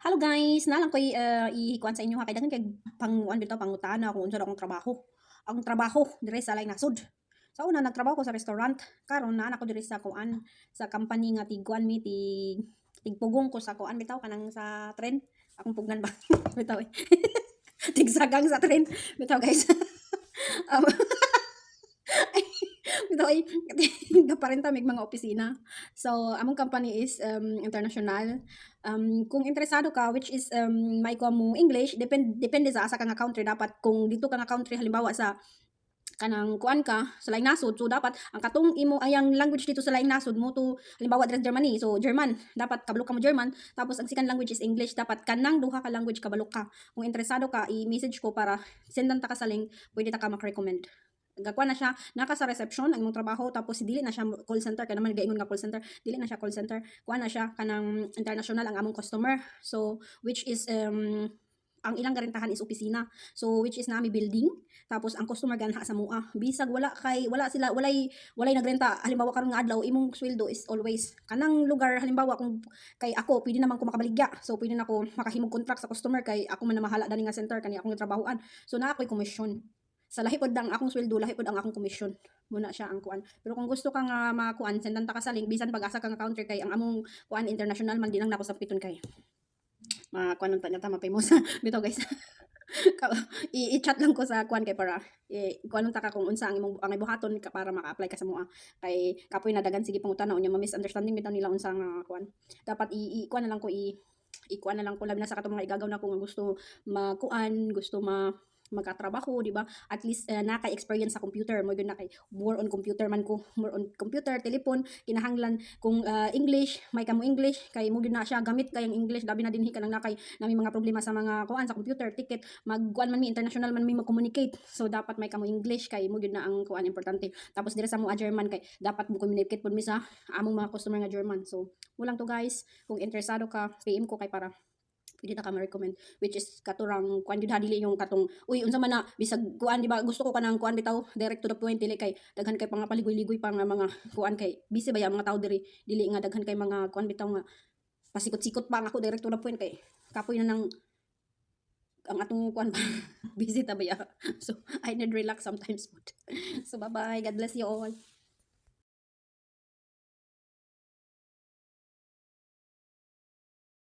Hello guys, nalang ko'y ihikuan sa inyo ha kay daghan kay panguan bitaw pangutana kung unsa daw akong trabaho. Akong trabaho dire sa laing nasod. Sa una nagtrabaho ko sa restaurant, karon naa na ko dire sa kuan sa company nga tiguan mi tigpugong ko sa kuan bitaw kanang sa tren. Akong pugnan ba? Bitaw eh. Tigsagang sa tren. Bitaw guys. Um, bitaw ay gaparenta mig mga opisina. So among company is international. Kung interesado ka which is may kuha mo English depende sa asa ka nga country dapat kung dito ka nga country halimbawa sa kanang kuan ka sa laing nasod so dapat ang katong imo ayang language dito sa laing nasod mo to halimbawa diri sa Germany so German dapat kabalo ka mo German tapos ang second language is English dapat kanang duha ka language kabalo ka kung interesado ka i-message ko para sendan ta ka sa link pwede ta ka mak-recommend gagwa na siya naka sa reception ang imong trabaho tapos dili na siya call center kaya naman gaingon nga call center dili na siya call center kuha na siya kanang international ang among customer so which is ang ilang garentahan is opisina so which is nami building tapos ang customer ganha sa mua bisag wala sila walay nagrenta halimbawa karon nga adlaw imong sweldo is always kanang lugar halimbawa kung kay ako pwede naman ko makabaligya so pwede na ko makahimog contract sa customer kay ako man na mahala dani nga center kani akong trabahoan so naa ko'y commission sa lahi pod ang akong sweldo lahi pod ang akong commission muna siya ang kuan pero kung gusto ka nga makuan sendan ta ka sa link bisan pag-asa ka nga counter kay ang among kuan international man di lang nako sampiton kay kuan ta niya ta mapimos bitaw guys i-chat lang ko sa kuan kay para kuan ta ka kung unsa ang imong ang ibuhaton ka para maka-apply ka sa mua kay kapoy na dagan sige pangutana unya ma-misunderstanding bitaw nila unsa nga kuan dapat kuan na lang ko ikuan na lang ko labi na sa katong mga igagaw na ko nga gusto makuan gusto magkatrabaho, di ba? At least naka-experience sa computer. Mo na kay more on computer man ko. More on computer, telephone, kinahanglan kung English, may kamo English, kay mo na siya gamit kay ang English, labi na dinhi ka nang nakay nami mga problema sa mga kuan sa computer, ticket, magkuan man mi international man mi mag-communicate. So dapat may kamo English kay mo na ang kuan importante. Tapos dire sa mo German kay dapat mo communicate pud mi sa among mga customer nga German. So, mulang to guys, kung interesado ka, PM ko kay para pwede ta ka ma-recommend which is katurang kuan gyud dili yung katong uy unsa man na bisag kuan di ba gusto ko kanang kuan bitaw direct to the point dili kay daghan kay pang paligoy-ligoy pa nga mga kuan kay busy ba ya mga tao dili nga daghan kay mga kuan bitaw nga pasikot-sikot pa ang ako direct to the point kay kapoy na nang ang atong kuan busy ta ba ya so I need relax sometimes so bye bye, God bless you all.